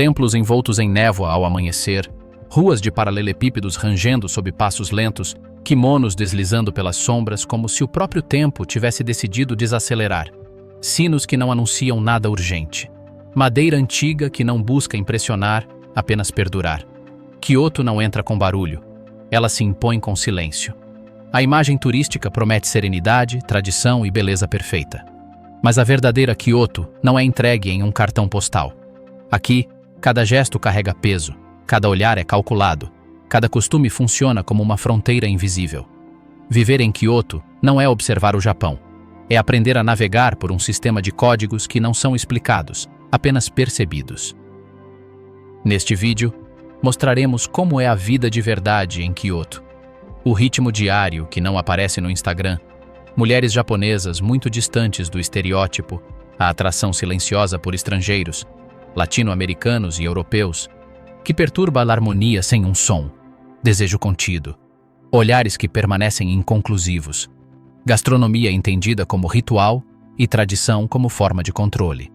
Templos envoltos em névoa ao amanhecer, ruas de paralelepípedos rangendo sob passos lentos, kimonos deslizando pelas sombras como se o próprio tempo tivesse decidido desacelerar. Sinos que não anunciam nada urgente. Madeira antiga que não busca impressionar, apenas perdurar. Kyoto não entra com barulho. Ela se impõe com silêncio. A imagem turística promete serenidade, tradição e beleza perfeita. Mas a verdadeira Kyoto não é entregue em um cartão postal. Aqui, cada gesto carrega peso, cada olhar é calculado, cada costume funciona como uma fronteira invisível. Viver em Kyoto não é observar o Japão. É aprender a navegar por um sistema de códigos que não são explicados, apenas percebidos. Neste vídeo, mostraremos como é a vida de verdade em Kyoto. O ritmo diário que não aparece no Instagram, mulheres japonesas muito distantes do estereótipo, a atração silenciosa por estrangeiros, latino-americanos e europeus, que perturba a harmonia sem um som, desejo contido, olhares que permanecem inconclusivos, gastronomia entendida como ritual e tradição como forma de controle.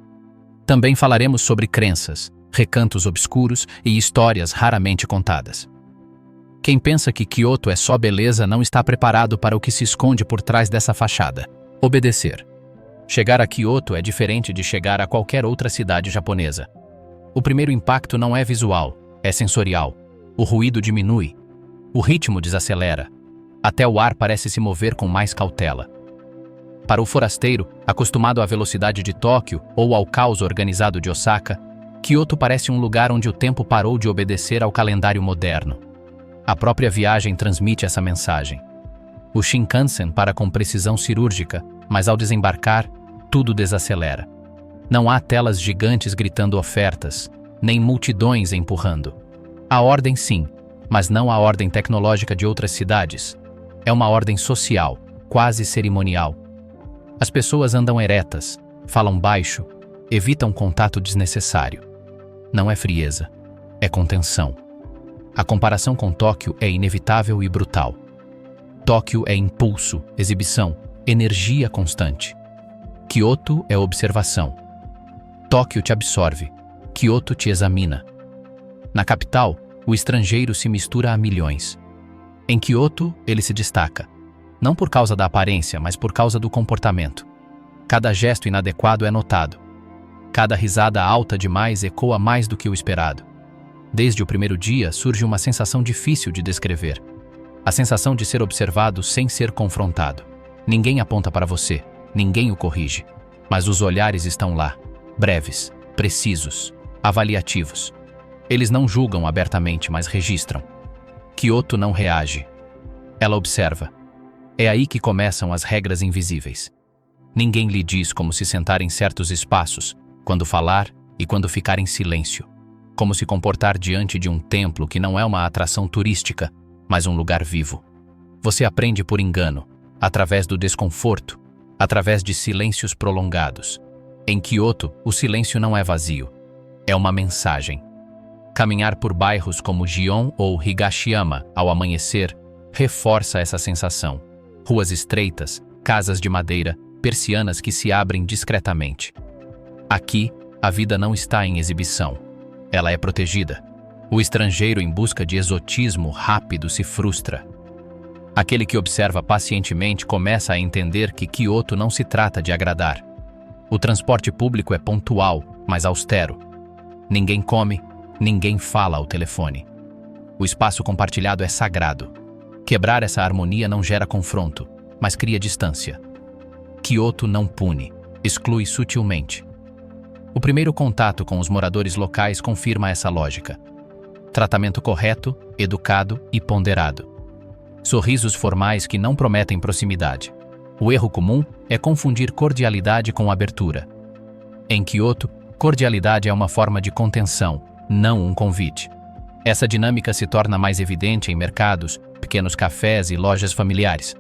Também falaremos sobre crenças, recantos obscuros e histórias raramente contadas. Quem pensa que Kyoto é só beleza não está preparado para o que se esconde por trás dessa fachada. Obedecer. Chegar a Kyoto é diferente de chegar a qualquer outra cidade japonesa. O primeiro impacto não é visual, é sensorial. O ruído diminui, o ritmo desacelera. Até o ar parece se mover com mais cautela. Para o forasteiro, acostumado à velocidade de Tóquio ou ao caos organizado de Osaka, Kyoto parece um lugar onde o tempo parou de obedecer ao calendário moderno. A própria viagem transmite essa mensagem. O Shinkansen para com precisão cirúrgica, mas ao desembarcar, tudo desacelera. Não há telas gigantes gritando ofertas, nem multidões empurrando. Há ordem sim, mas não a ordem tecnológica de outras cidades. É uma ordem social, quase cerimonial. As pessoas andam eretas, falam baixo, evitam contato desnecessário. Não é frieza, é contenção. A comparação com Tóquio é inevitável e brutal. Tóquio é impulso, exibição, energia constante. Kyoto é observação. Tóquio te absorve, Kyoto te examina. Na capital, o estrangeiro se mistura a milhões. Em Kyoto, ele se destaca. Não por causa da aparência, mas por causa do comportamento. Cada gesto inadequado é notado. Cada risada alta demais ecoa mais do que o esperado. Desde o primeiro dia surge uma sensação difícil de descrever. A sensação de ser observado sem ser confrontado. Ninguém aponta para você, ninguém o corrige. Mas os olhares estão lá, breves, precisos, avaliativos. Eles não julgam abertamente, mas registram. Kyoto não reage. Ela observa. É aí que começam as regras invisíveis. Ninguém lhe diz como se sentar em certos espaços, quando falar e quando ficar em silêncio. Como se comportar diante de um templo que não é uma atração turística, mas um lugar vivo. Você aprende por engano, através do desconforto, através de silêncios prolongados. Em Kyoto, o silêncio não é vazio. É uma mensagem. Caminhar por bairros como Gion ou Higashiyama ao amanhecer reforça essa sensação. Ruas estreitas, casas de madeira, persianas que se abrem discretamente. Aqui, a vida não está em exibição. Ela é protegida. O estrangeiro em busca de exotismo rápido se frustra. Aquele que observa pacientemente começa a entender que Kyoto não se trata de agradar. O transporte público é pontual, mas austero. Ninguém come, ninguém fala ao telefone. O espaço compartilhado é sagrado. Quebrar essa harmonia não gera confronto, mas cria distância. Kyoto não pune, exclui sutilmente. O primeiro contato com os moradores locais confirma essa lógica. Tratamento correto, educado e ponderado. Sorrisos formais que não prometem proximidade. O erro comum é confundir cordialidade com abertura. Em Kyoto, cordialidade é uma forma de contenção, não um convite. Essa dinâmica se torna mais evidente em mercados, pequenos cafés e lojas familiares.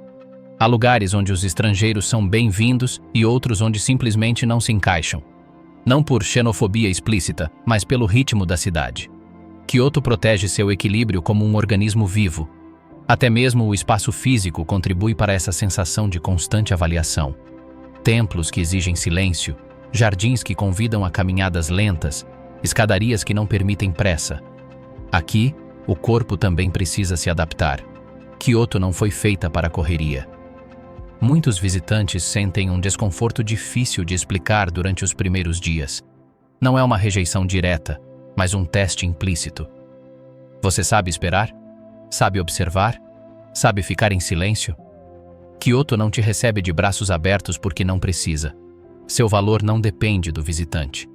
Há lugares onde os estrangeiros são bem-vindos e outros onde simplesmente não se encaixam. Não por xenofobia explícita, mas pelo ritmo da cidade. Kyoto protege seu equilíbrio como um organismo vivo. Até mesmo o espaço físico contribui para essa sensação de constante avaliação. Templos que exigem silêncio, jardins que convidam a caminhadas lentas, escadarias que não permitem pressa. Aqui, o corpo também precisa se adaptar. Kyoto não foi feita para a correria. Muitos visitantes sentem um desconforto difícil de explicar durante os primeiros dias. Não é uma rejeição direta, mas um teste implícito. Você sabe esperar? Sabe observar? Sabe ficar em silêncio? Kyoto não te recebe de braços abertos porque não precisa. Seu valor não depende do visitante.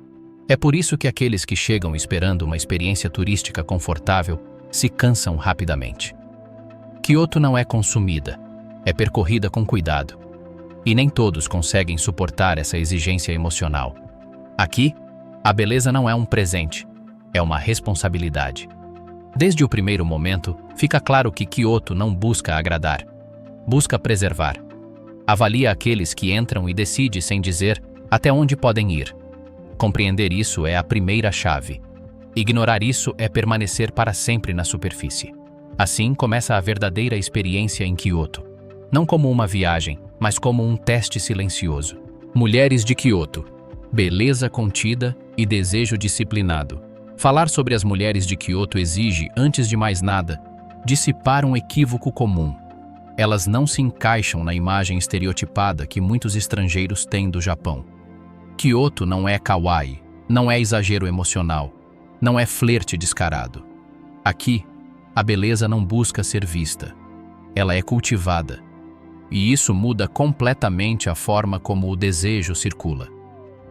É por isso que aqueles que chegam esperando uma experiência turística confortável se cansam rapidamente. Kyoto não é consumida, é percorrida com cuidado. E nem todos conseguem suportar essa exigência emocional. Aqui, a beleza não é um presente, é uma responsabilidade. Desde o primeiro momento, fica claro que Kyoto não busca agradar, busca preservar. Avalia aqueles que entram e decide sem dizer até onde podem ir. Compreender isso é a primeira chave. Ignorar isso é permanecer para sempre na superfície. Assim começa a verdadeira experiência em Kyoto. Não como uma viagem, mas como um teste silencioso. Mulheres de Kyoto. Beleza contida e desejo disciplinado. Falar sobre as mulheres de Kyoto exige, antes de mais nada, dissipar um equívoco comum. Elas não se encaixam na imagem estereotipada que muitos estrangeiros têm do Japão. Kyoto não é kawaii, não é exagero emocional, não é flerte descarado. Aqui, a beleza não busca ser vista, ela é cultivada. E isso muda completamente a forma como o desejo circula.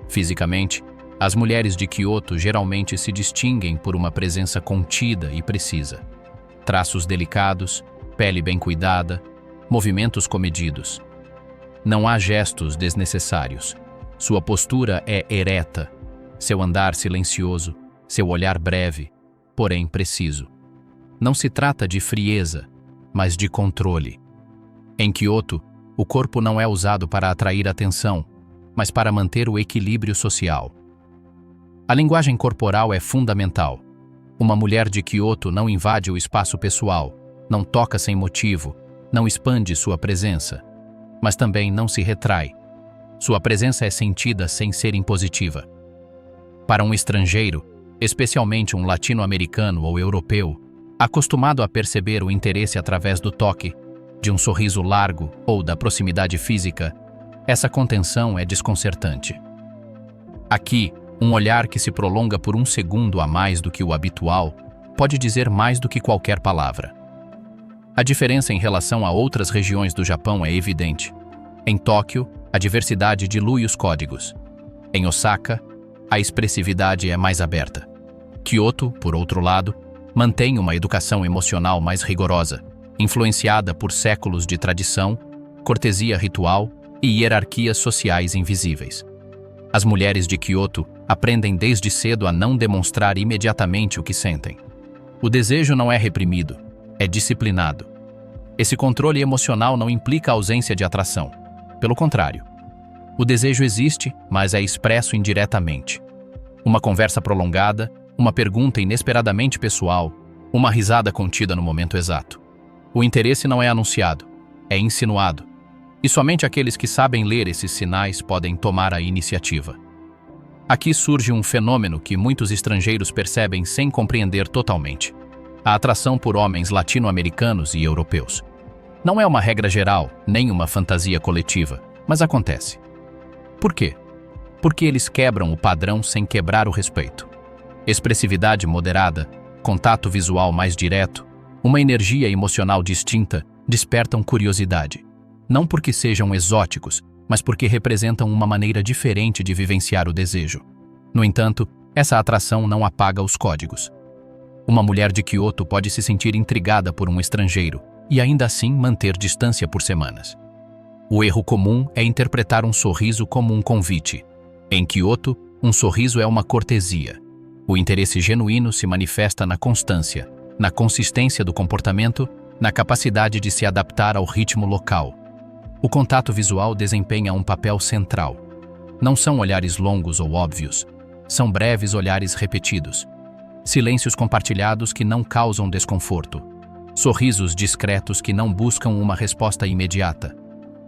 Fisicamente, as mulheres de Kyoto geralmente se distinguem por uma presença contida e precisa. Traços delicados, pele bem cuidada, movimentos comedidos. Não há gestos desnecessários. Sua postura é ereta, seu andar silencioso, seu olhar breve, porém preciso. Não se trata de frieza, mas de controle. Em Kyoto, o corpo não é usado para atrair atenção, mas para manter o equilíbrio social. A linguagem corporal é fundamental. Uma mulher de Kyoto não invade o espaço pessoal, não toca sem motivo, não expande sua presença, mas também não se retrai. Sua presença é sentida sem ser impositiva. Para um estrangeiro, especialmente um latino-americano ou europeu, acostumado a perceber o interesse através do toque, de um sorriso largo ou da proximidade física, essa contenção é desconcertante. Aqui, um olhar que se prolonga por um segundo a mais do que o habitual pode dizer mais do que qualquer palavra. A diferença em relação a outras regiões do Japão é evidente. Em Tóquio, a diversidade dilui os códigos. Em Osaka, a expressividade é mais aberta. Kyoto, por outro lado, mantém uma educação emocional mais rigorosa, influenciada por séculos de tradição, cortesia ritual e hierarquias sociais invisíveis. As mulheres de Kyoto aprendem desde cedo a não demonstrar imediatamente o que sentem. O desejo não é reprimido, é disciplinado. Esse controle emocional não implica a ausência de atração. Pelo contrário, o desejo existe, mas é expresso indiretamente. Uma conversa prolongada, uma pergunta inesperadamente pessoal, uma risada contida no momento exato. O interesse não é anunciado, é insinuado. E somente aqueles que sabem ler esses sinais podem tomar a iniciativa. Aqui surge um fenômeno que muitos estrangeiros percebem sem compreender totalmente: a atração por homens latino-americanos e europeus. Não é uma regra geral, nem uma fantasia coletiva, mas acontece. Por quê? Porque eles quebram o padrão sem quebrar o respeito. Expressividade moderada, contato visual mais direto, uma energia emocional distinta despertam curiosidade. Não porque sejam exóticos, mas porque representam uma maneira diferente de vivenciar o desejo. No entanto, essa atração não apaga os códigos. Uma mulher de Kyoto pode se sentir intrigada por um estrangeiro e ainda assim manter distância por semanas. O erro comum é interpretar um sorriso como um convite. Em Kyoto, um sorriso é uma cortesia. O interesse genuíno se manifesta na constância, na consistência do comportamento, na capacidade de se adaptar ao ritmo local. O contato visual desempenha um papel central. Não são olhares longos ou óbvios, são breves olhares repetidos. Silêncios compartilhados que não causam desconforto. Sorrisos discretos que não buscam uma resposta imediata.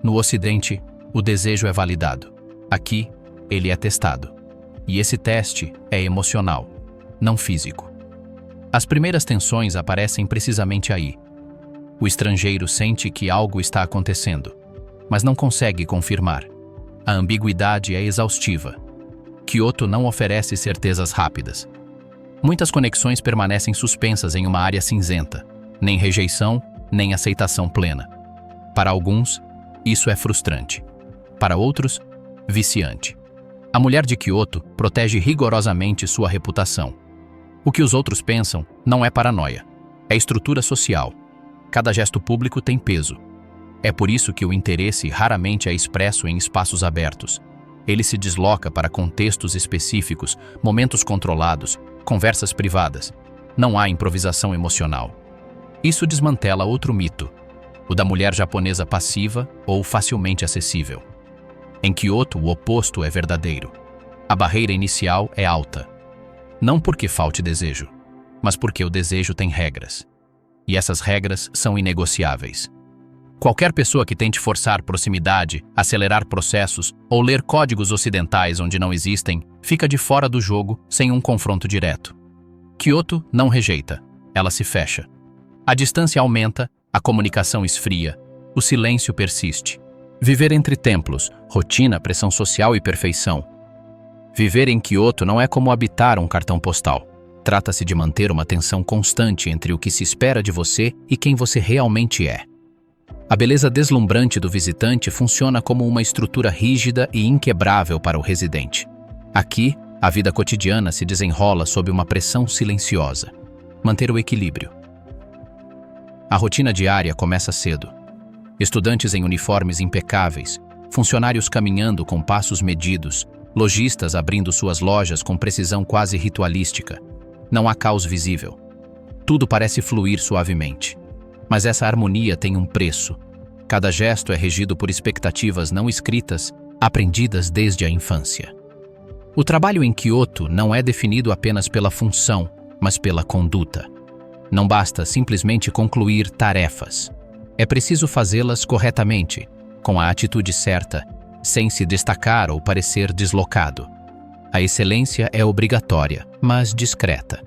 No Ocidente, o desejo é validado. Aqui, ele é testado. E esse teste é emocional. não físico. As primeiras tensões aparecem precisamente aí. O estrangeiro sente que algo está acontecendo, mas não consegue confirmar. A ambiguidade é exaustiva. Kyoto não oferece certezas rápidas. Muitas conexões permanecem suspensas em uma área cinzenta, nem rejeição, nem aceitação plena. Para alguns, isso é frustrante. Para outros, viciante. A mulher de Kyoto protege rigorosamente sua reputação. O que os outros pensam não é paranoia, é estrutura social. Cada gesto público tem peso. É por isso que o interesse raramente é expresso em espaços abertos. Ele se desloca para contextos específicos, momentos controlados, conversas privadas. Não há improvisação emocional. Isso desmantela outro mito, o da mulher japonesa passiva ou facilmente acessível. Em Kyoto, o oposto é verdadeiro. A barreira inicial é alta. Não porque falte desejo, mas porque o desejo tem regras. E essas regras são inegociáveis. Qualquer pessoa que tente forçar proximidade, acelerar processos ou ler códigos ocidentais onde não existem, fica de fora do jogo sem um confronto direto. Kyoto não rejeita, ela se fecha. A distância aumenta, a comunicação esfria, o silêncio persiste. Viver entre templos, rotina, pressão social e perfeição. Viver em Kyoto não é como habitar um cartão postal. Trata-se de manter uma tensão constante entre o que se espera de você e quem você realmente é. A beleza deslumbrante do visitante funciona como uma estrutura rígida e inquebrável para o residente. Aqui, a vida cotidiana se desenrola sob uma pressão silenciosa. Manter o equilíbrio. A rotina diária começa cedo. Estudantes em uniformes impecáveis, funcionários caminhando com passos medidos, lojistas abrindo suas lojas com precisão quase ritualística. Não há caos visível. Tudo parece fluir suavemente. Mas essa harmonia tem um preço. Cada gesto é regido por expectativas não escritas, aprendidas desde a infância. O trabalho em Kyoto não é definido apenas pela função, mas pela conduta. Não basta simplesmente concluir tarefas. É preciso fazê-las corretamente, com a atitude certa, sem se destacar ou parecer deslocado. A excelência é obrigatória, mas discreta.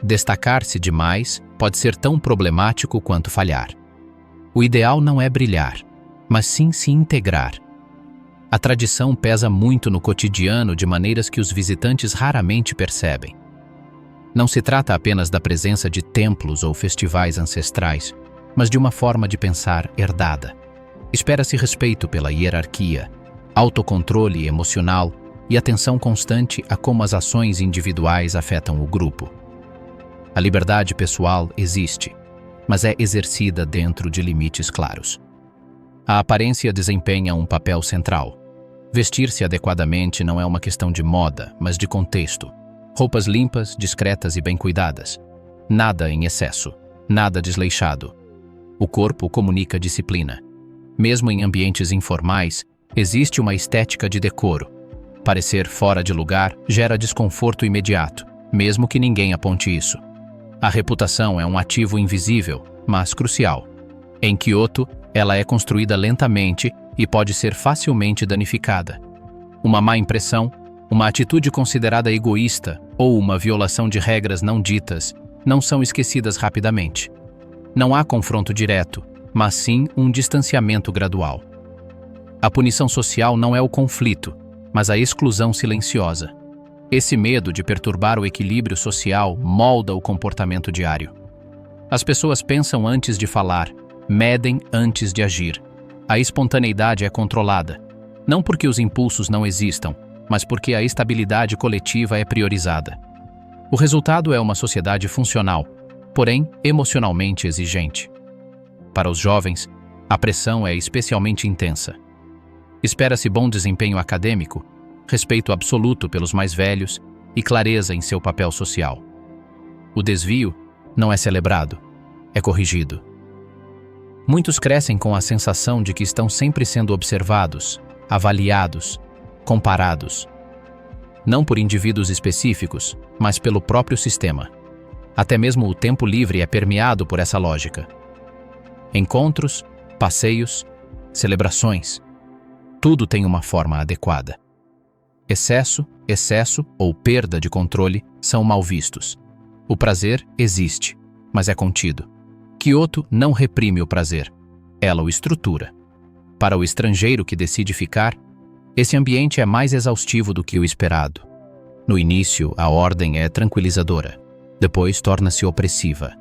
Destacar-se demais pode ser tão problemático quanto falhar. O ideal não é brilhar, mas sim se integrar. A tradição pesa muito no cotidiano de maneiras que os visitantes raramente percebem. Não se trata apenas da presença de templos ou festivais ancestrais, mas de uma forma de pensar herdada. Espera-se respeito pela hierarquia, autocontrole emocional e atenção constante a como as ações individuais afetam o grupo. A liberdade pessoal existe, mas é exercida dentro de limites claros. A aparência desempenha um papel central. Vestir-se adequadamente não é uma questão de moda, mas de contexto. Roupas limpas, discretas e bem cuidadas. Nada em excesso, nada desleixado. O corpo comunica disciplina. Mesmo em ambientes informais, existe uma estética de decoro. Parecer fora de lugar gera desconforto imediato, mesmo que ninguém aponte isso. A reputação é um ativo invisível, mas crucial. Em Kyoto, ela é construída lentamente e pode ser facilmente danificada. Uma má impressão, uma atitude considerada egoísta ou uma violação de regras não ditas não são esquecidas rapidamente. Não há confronto direto, mas sim um distanciamento gradual. A punição social não é o conflito, mas a exclusão silenciosa. Esse medo de perturbar o equilíbrio social molda o comportamento diário. As pessoas pensam antes de falar, medem antes de agir. A espontaneidade é controlada, não porque os impulsos não existam, mas porque a estabilidade coletiva é priorizada. O resultado é uma sociedade funcional, porém emocionalmente exigente. Para os jovens, a pressão é especialmente intensa. Espera-se bom desempenho acadêmico, respeito absoluto pelos mais velhos e clareza em seu papel social. O desvio não é celebrado, é corrigido. Muitos crescem com a sensação de que estão sempre sendo observados, avaliados, comparados. Não por indivíduos específicos, mas pelo próprio sistema. Até mesmo o tempo livre é permeado por essa lógica. Encontros, passeios, celebrações. Tudo tem uma forma adequada. Excesso excesso ou perda de controle são mal vistos. O prazer existe, mas é contido. Kyoto não reprime o prazer, ela o estrutura. Para o estrangeiro que decide ficar, esse ambiente é mais exaustivo do que o esperado. No início, a ordem é tranquilizadora, depois torna-se opressiva.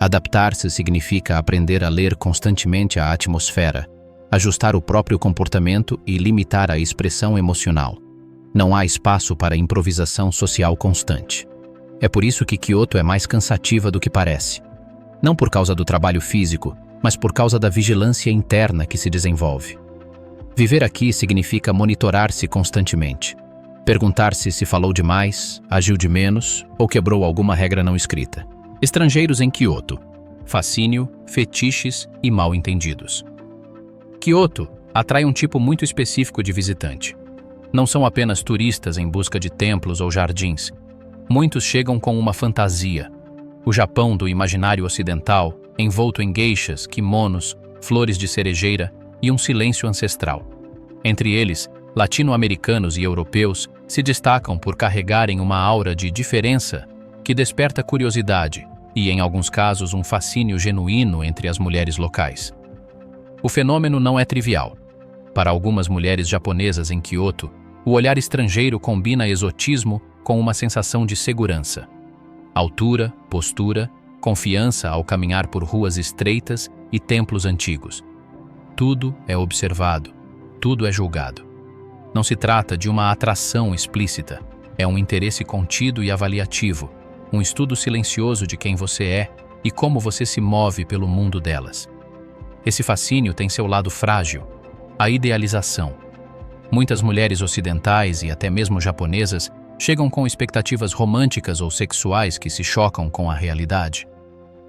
Adaptar-se significa aprender a ler constantemente a atmosfera, ajustar o próprio comportamento e limitar a expressão emocional. Não há espaço para improvisação social constante. É por isso que Kyoto é mais cansativa do que parece. Não por causa do trabalho físico, mas por causa da vigilância interna que se desenvolve. Viver aqui significa monitorar-se constantemente. Perguntar-se se falou demais, agiu de menos ou quebrou alguma regra não escrita. Estrangeiros em Kyoto. Fascínio, fetiches e mal-entendidos. Kyoto atrai um tipo muito específico de visitante. Não são apenas turistas em busca de templos ou jardins. Muitos chegam com uma fantasia. O Japão do imaginário ocidental, envolto em geishas, kimonos, flores de cerejeira e um silêncio ancestral. Entre eles, latino-americanos e europeus se destacam por carregarem uma aura de diferença que desperta curiosidade e, em alguns casos, um fascínio genuíno entre as mulheres locais. O fenômeno não é trivial. Para algumas mulheres japonesas em Kyoto, o olhar estrangeiro combina exotismo com uma sensação de segurança. Altura, postura, confiança ao caminhar por ruas estreitas e templos antigos. Tudo é observado, tudo é julgado. Não se trata de uma atração explícita, é um interesse contido e avaliativo, um estudo silencioso de quem você é e como você se move pelo mundo delas. Esse fascínio tem seu lado frágil, a idealização. Muitas mulheres ocidentais e até mesmo japonesas chegam com expectativas românticas ou sexuais que se chocam com a realidade.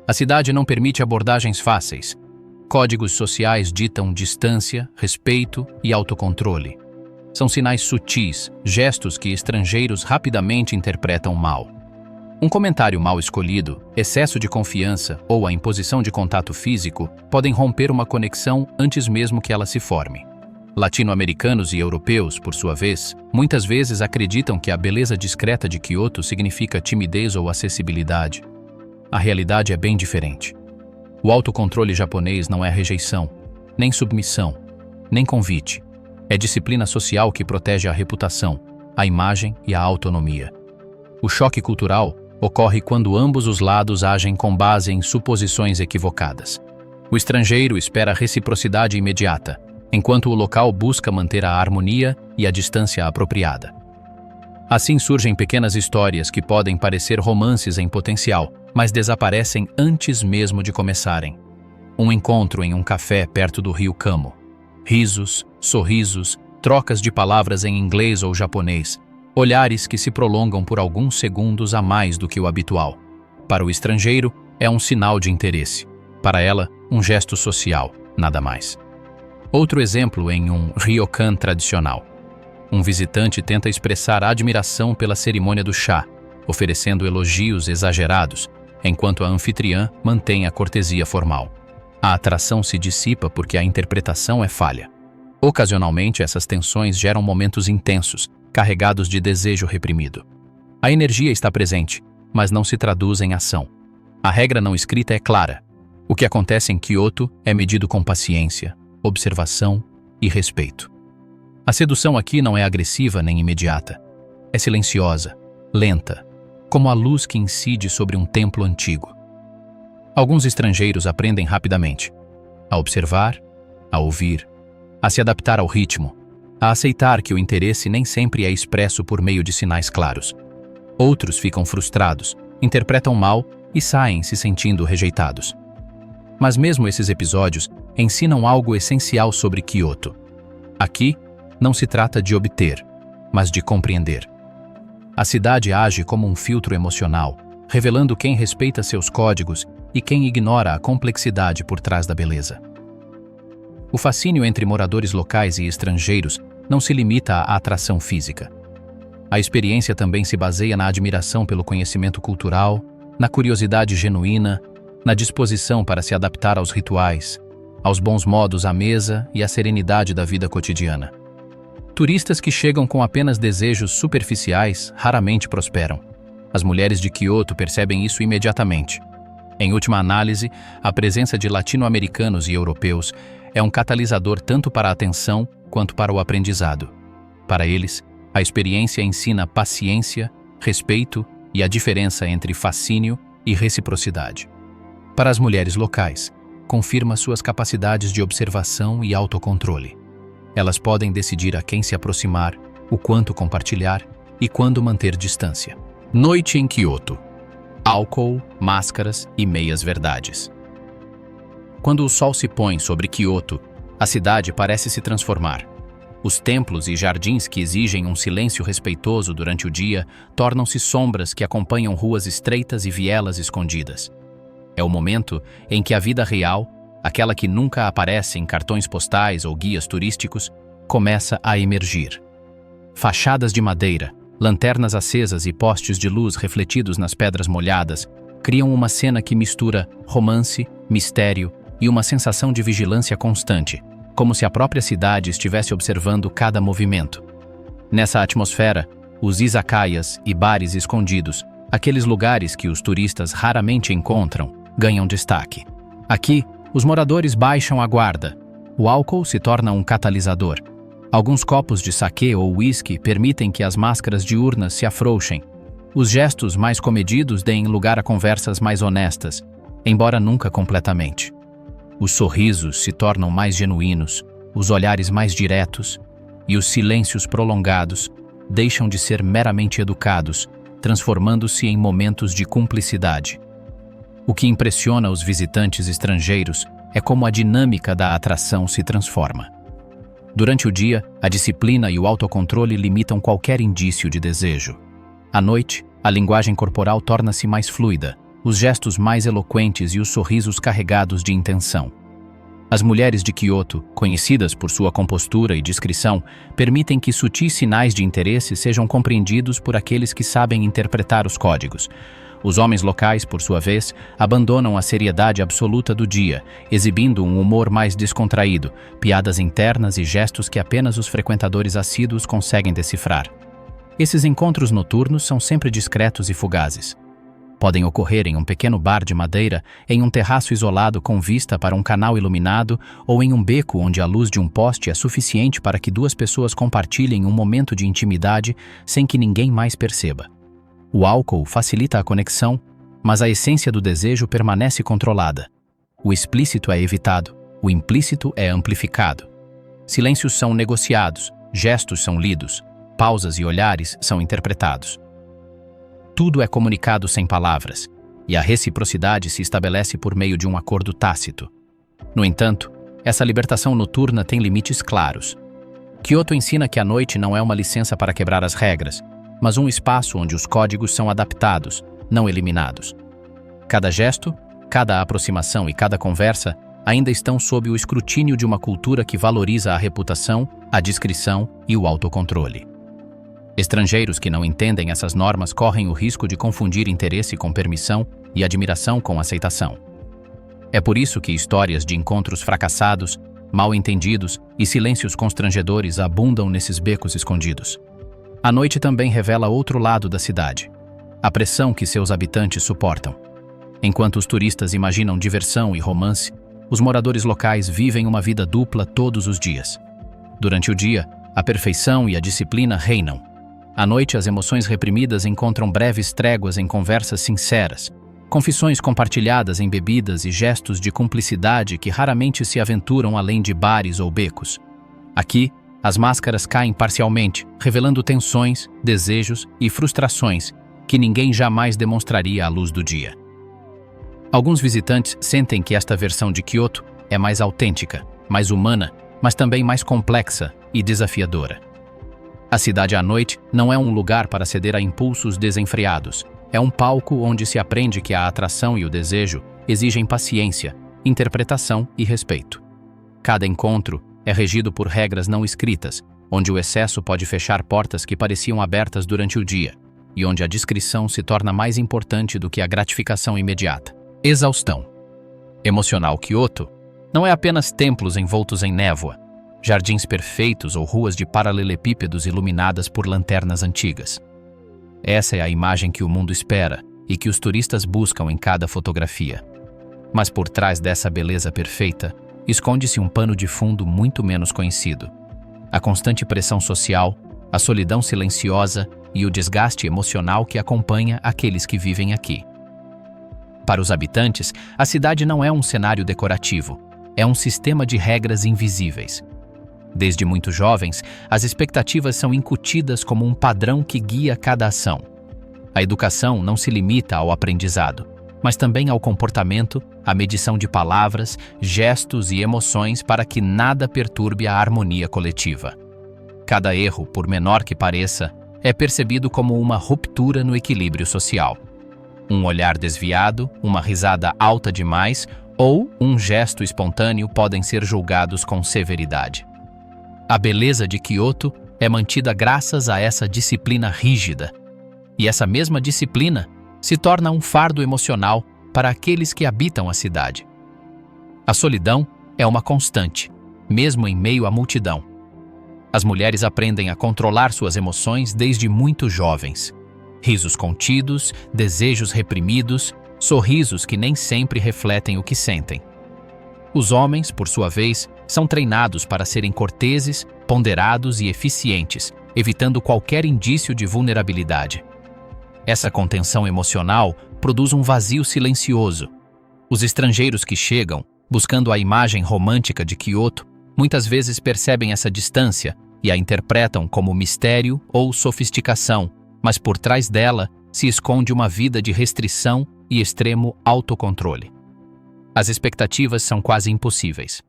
A cidade não permite abordagens fáceis. Códigos sociais ditam distância, respeito e autocontrole. São sinais sutis, gestos que estrangeiros rapidamente interpretam mal. Um comentário mal escolhido, excesso de confiança ou a imposição de contato físico podem romper uma conexão antes mesmo que ela se forme. Latino-americanos e europeus, por sua vez, muitas vezes acreditam que a beleza discreta de Kyoto significa timidez ou acessibilidade. A realidade é bem diferente. O autocontrole japonês não é rejeição, nem submissão, nem convite. É disciplina social que protege a reputação, a imagem e a autonomia. O choque cultural ocorre quando ambos os lados agem com base em suposições equivocadas. O estrangeiro espera reciprocidade imediata, enquanto o local busca manter a harmonia e a distância apropriada. Assim surgem pequenas histórias que podem parecer romances em potencial, mas desaparecem antes mesmo de começarem. Um encontro em um café perto do rio Kamo. Risos, sorrisos, trocas de palavras em inglês ou japonês, olhares que se prolongam por alguns segundos a mais do que o habitual. Para o estrangeiro, é um sinal de interesse. Para ela, um gesto social, nada mais. Outro exemplo em um ryokan tradicional. Um visitante tenta expressar admiração pela cerimônia do chá, oferecendo elogios exagerados, enquanto a anfitriã mantém a cortesia formal. A atração se dissipa porque a interpretação é falha. Ocasionalmente, essas tensões geram momentos intensos, carregados de desejo reprimido. A energia está presente, mas não se traduz em ação. A regra não escrita é clara. O que acontece em Kyoto é medido com paciência, observação e respeito. A sedução aqui não é agressiva nem imediata. É silenciosa, lenta, como a luz que incide sobre um templo antigo. Alguns estrangeiros aprendem rapidamente a observar, a ouvir, a se adaptar ao ritmo, a aceitar que o interesse nem sempre é expresso por meio de sinais claros. Outros ficam frustrados, interpretam mal e saem se sentindo rejeitados. Mas mesmo esses episódios ensinam algo essencial sobre Kyoto. Aqui, não se trata de obter, mas de compreender. A cidade age como um filtro emocional, revelando quem respeita seus códigos e quem ignora a complexidade por trás da beleza. O fascínio entre moradores locais e estrangeiros não se limita à atração física. A experiência também se baseia na admiração pelo conhecimento cultural, na curiosidade genuína, na disposição para se adaptar aos rituais, aos bons modos à mesa e à serenidade da vida cotidiana. Turistas que chegam com apenas desejos superficiais raramente prosperam. As mulheres de Kyoto percebem isso imediatamente. Em última análise, a presença de latino-americanos e europeus é um catalisador tanto para a atenção quanto para o aprendizado. Para eles, a experiência ensina paciência, respeito e a diferença entre fascínio e reciprocidade. Para as mulheres locais, confirma suas capacidades de observação e autocontrole. Elas podem decidir a quem se aproximar, o quanto compartilhar e quando manter distância. Noite em Kyoto. Álcool, máscaras e meias-verdades. Quando o sol se põe sobre Kyoto, a cidade parece se transformar. Os templos e jardins que exigem um silêncio respeitoso durante o dia tornam-se sombras que acompanham ruas estreitas e vielas escondidas. É o momento em que a vida real, aquela que nunca aparece em cartões postais ou guias turísticos, começa a emergir. Fachadas de madeira, lanternas acesas e postes de luz refletidos nas pedras molhadas criam uma cena que mistura romance, mistério e uma sensação de vigilância constante, como se a própria cidade estivesse observando cada movimento. Nessa atmosfera, os izakayas e bares escondidos, aqueles lugares que os turistas raramente encontram, ganham destaque. Aqui, os moradores baixam a guarda. O álcool se torna um catalisador. Alguns copos de saquê ou uísque permitem que as máscaras diurnas se afrouxem. Os gestos mais comedidos deem lugar a conversas mais honestas, embora nunca completamente. Os sorrisos se tornam mais genuínos, os olhares mais diretos, e os silêncios prolongados deixam de ser meramente educados, transformando-se em momentos de cumplicidade. O que impressiona os visitantes estrangeiros é como a dinâmica da atração se transforma. Durante o dia, a disciplina e o autocontrole limitam qualquer indício de desejo. À noite, a linguagem corporal torna-se mais fluida, os gestos mais eloquentes e os sorrisos carregados de intenção. As mulheres de Kyoto, conhecidas por sua compostura e discrição, permitem que sutis sinais de interesse sejam compreendidos por aqueles que sabem interpretar os códigos. Os homens locais, por sua vez, abandonam a seriedade absoluta do dia, exibindo um humor mais descontraído, piadas internas e gestos que apenas os frequentadores assíduos conseguem decifrar. Esses encontros noturnos são sempre discretos e fugazes. Podem ocorrer em um pequeno bar de madeira, em um terraço isolado com vista para um canal iluminado ou em um beco onde a luz de um poste é suficiente para que duas pessoas compartilhem um momento de intimidade sem que ninguém mais perceba. O álcool facilita a conexão, mas a essência do desejo permanece controlada. O explícito é evitado, o implícito é amplificado. Silêncios são negociados, gestos são lidos, pausas e olhares são interpretados. Tudo é comunicado sem palavras, e a reciprocidade se estabelece por meio de um acordo tácito. No entanto, essa libertação noturna tem limites claros. Kyoto ensina que a noite não é uma licença para quebrar as regras, mas um espaço onde os códigos são adaptados, não eliminados. Cada gesto, cada aproximação e cada conversa ainda estão sob o escrutínio de uma cultura que valoriza a reputação, a discrição e o autocontrole. Estrangeiros que não entendem essas normas correm o risco de confundir interesse com permissão e admiração com aceitação. É por isso que histórias de encontros fracassados, mal-entendidos e silêncios constrangedores abundam nesses becos escondidos. A noite também revela outro lado da cidade, a pressão que seus habitantes suportam. Enquanto os turistas imaginam diversão e romance, os moradores locais vivem uma vida dupla todos os dias. Durante o dia, a perfeição e a disciplina reinam. À noite, as emoções reprimidas encontram breves tréguas em conversas sinceras, confissões compartilhadas em bebidas e gestos de cumplicidade que raramente se aventuram além de bares ou becos. Aqui, as máscaras caem parcialmente, revelando tensões, desejos e frustrações que ninguém jamais demonstraria à luz do dia. Alguns visitantes sentem que esta versão de Kyoto é mais autêntica, mais humana, mas também mais complexa e desafiadora. A cidade à noite não é um lugar para ceder a impulsos desenfreados. É um palco onde se aprende que a atração e o desejo exigem paciência, interpretação e respeito. Cada encontro é regido por regras não escritas, onde o excesso pode fechar portas que pareciam abertas durante o dia, e onde a discrição se torna mais importante do que a gratificação imediata. Exaustão. Emocional Kyoto não é apenas templos envoltos em névoa. jardins perfeitos ou ruas de paralelepípedos iluminadas por lanternas antigas. Essa é a imagem que o mundo espera e que os turistas buscam em cada fotografia. Mas por trás dessa beleza perfeita, esconde-se um pano de fundo muito menos conhecido. A constante pressão social, a solidão silenciosa e o desgaste emocional que acompanha aqueles que vivem aqui. Para os habitantes, a cidade não é um cenário decorativo, é um sistema de regras invisíveis. Desde muito jovens, as expectativas são incutidas como um padrão que guia cada ação. A educação não se limita ao aprendizado, mas também ao comportamento, à medição de palavras, gestos e emoções para que nada perturbe a harmonia coletiva. Cada erro, por menor que pareça, é percebido como uma ruptura no equilíbrio social. Um olhar desviado, uma risada alta demais ou um gesto espontâneo podem ser julgados com severidade. A beleza de Kyoto é mantida graças a essa disciplina rígida. E essa mesma disciplina se torna um fardo emocional para aqueles que habitam a cidade. A solidão é uma constante, mesmo em meio à multidão. As mulheres aprendem a controlar suas emoções desde muito jovens. Risos contidos, desejos reprimidos, sorrisos que nem sempre refletem o que sentem. Os homens, por sua vez, são treinados para serem corteses, ponderados e eficientes, evitando qualquer indício de vulnerabilidade. Essa contenção emocional produz um vazio silencioso. Os estrangeiros que chegam, buscando a imagem romântica de Kyoto, muitas vezes percebem essa distância e a interpretam como mistério ou sofisticação, mas por trás dela se esconde uma vida de restrição e extremo autocontrole. As expectativas são quase impossíveis.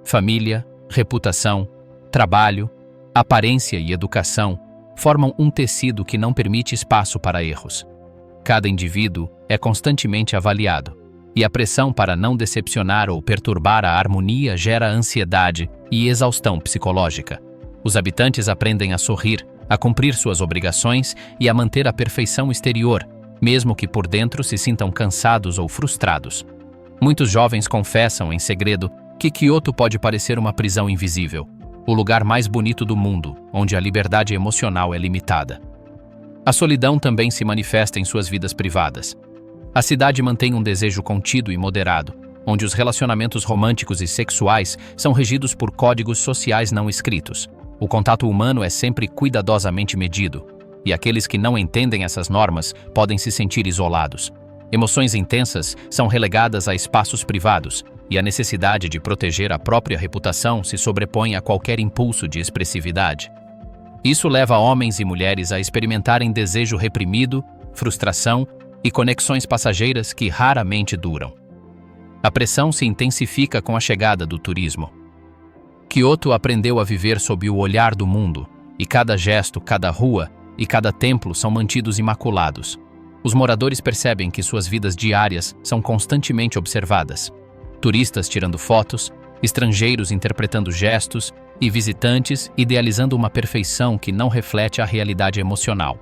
Família, reputação, trabalho, aparência e educação formam um tecido que não permite espaço para erros. Cada indivíduo é constantemente avaliado, e a pressão para não decepcionar ou perturbar a harmonia gera ansiedade e exaustão psicológica. Os habitantes aprendem a sorrir, a cumprir suas obrigações e a manter a perfeição exterior, mesmo que por dentro se sintam cansados ou frustrados. Muitos jovens confessam, em segredo, que Kyoto pode parecer uma prisão invisível, o lugar mais bonito do mundo, onde a liberdade emocional é limitada. A solidão também se manifesta em suas vidas privadas. A cidade mantém um desejo contido e moderado, onde os relacionamentos românticos e sexuais são regidos por códigos sociais não escritos. O contato humano é sempre cuidadosamente medido, e aqueles que não entendem essas normas podem se sentir isolados. Emoções intensas são relegadas a espaços privados, e a necessidade de proteger a própria reputação se sobrepõe a qualquer impulso de expressividade. Isso leva homens e mulheres a experimentarem desejo reprimido, frustração e conexões passageiras que raramente duram. A pressão se intensifica com a chegada do turismo. Kyoto aprendeu a viver sob o olhar do mundo, e cada gesto, cada rua e cada templo são mantidos imaculados. Os moradores percebem que suas vidas diárias são constantemente observadas. Turistas tirando fotos, estrangeiros interpretando gestos e visitantes idealizando uma perfeição que não reflete a realidade emocional.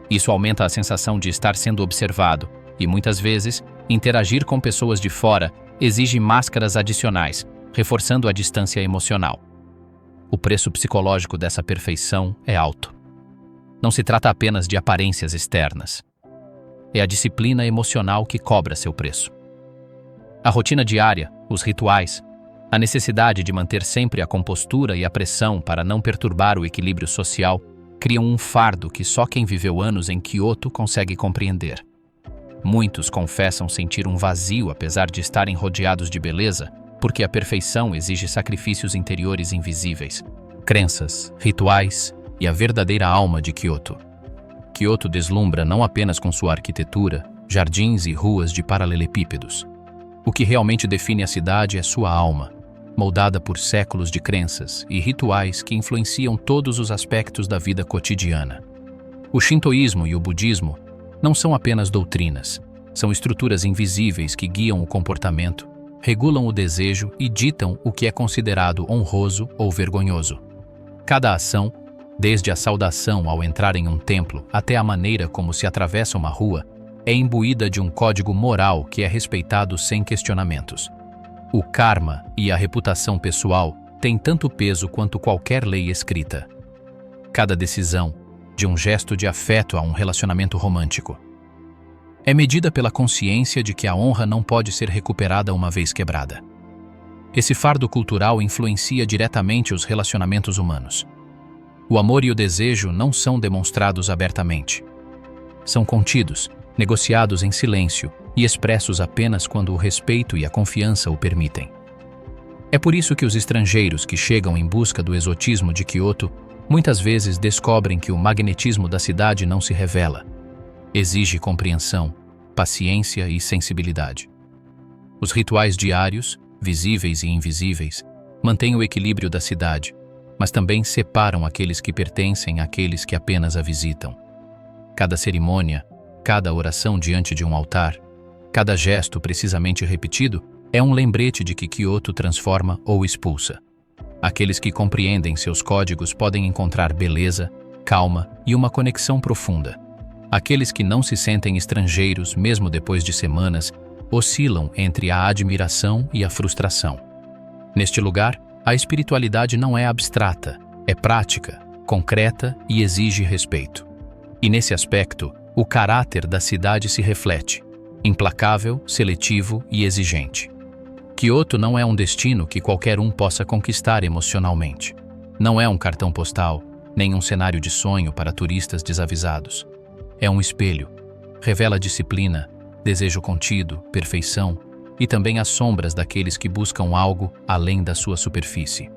Isso aumenta a sensação de estar sendo observado e, muitas vezes, interagir com pessoas de fora exige máscaras adicionais, reforçando a distância emocional. O preço psicológico dessa perfeição é alto. Não se trata apenas de aparências externas. É a disciplina emocional que cobra seu preço. A rotina diária, os rituais, a necessidade de manter sempre a compostura e a pressão para não perturbar o equilíbrio social criam um fardo que só quem viveu anos em Kyoto consegue compreender. Muitos confessam sentir um vazio apesar de estarem rodeados de beleza, porque a perfeição exige sacrifícios interiores invisíveis, crenças, rituais e a verdadeira alma de Kyoto. Kyoto deslumbra não apenas com sua arquitetura, jardins e ruas de paralelepípedos. O que realmente define a cidade é sua alma, moldada por séculos de crenças e rituais que influenciam todos os aspectos da vida cotidiana. O shintoísmo e o budismo não são apenas doutrinas, são estruturas invisíveis que guiam o comportamento, regulam o desejo e ditam o que é considerado honroso ou vergonhoso. Cada ação, desde a saudação ao entrar em um templo até a maneira como se atravessa uma rua, é imbuída de um código moral que é respeitado sem questionamentos. O karma e a reputação pessoal tem tanto peso quanto qualquer lei escrita. Cada decisão, de um gesto de afeto a um relacionamento romântico, é medida pela consciência de que a honra não pode ser recuperada uma vez quebrada. Esse fardo cultural influencia diretamente os relacionamentos humanos. O amor e o desejo não são demonstrados abertamente. São contidos, negociados em silêncio e expressos apenas quando o respeito e a confiança o permitem. É por isso que os estrangeiros que chegam em busca do exotismo de Kyoto muitas vezes descobrem que o magnetismo da cidade não se revela. Exige compreensão, paciência e sensibilidade. Os rituais diários, visíveis e invisíveis, mantêm o equilíbrio da cidade, mas também separam aqueles que pertencem àqueles que apenas a visitam. Cada cerimônia, cada oração diante de um altar, cada gesto precisamente repetido é um lembrete de que Kyoto transforma ou expulsa. Aqueles que compreendem seus códigos podem encontrar beleza, calma e uma conexão profunda. Aqueles que não se sentem estrangeiros, mesmo depois de semanas, oscilam entre a admiração e a frustração. Neste lugar, a espiritualidade não é abstrata, é prática, concreta e exige respeito. E nesse aspecto, o caráter da cidade se reflete, implacável, seletivo e exigente. Kyoto não é um destino que qualquer um possa conquistar emocionalmente. Não é um cartão postal, nem um cenário de sonho para turistas desavisados. É um espelho. Revela disciplina, desejo contido, perfeição e também as sombras daqueles que buscam algo além da sua superfície.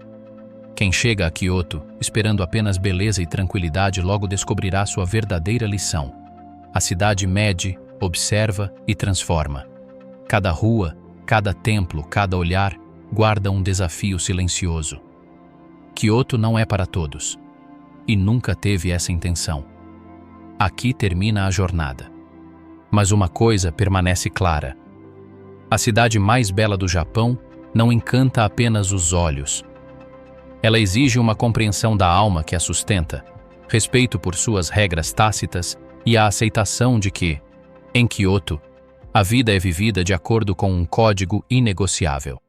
Quem chega a Kyoto esperando apenas beleza e tranquilidade logo descobrirá sua verdadeira lição. A cidade mede, observa e transforma. Cada rua, cada templo, cada olhar guarda um desafio silencioso. Kyoto não é para todos, e nunca teve essa intenção. Aqui termina a jornada. Mas uma coisa permanece clara. A cidade mais bela do Japão não encanta apenas os olhos. Ela exige uma compreensão da alma que a sustenta, respeito por suas regras tácitas e a aceitação de que, em Kyoto, a vida é vivida de acordo com um código inegociável.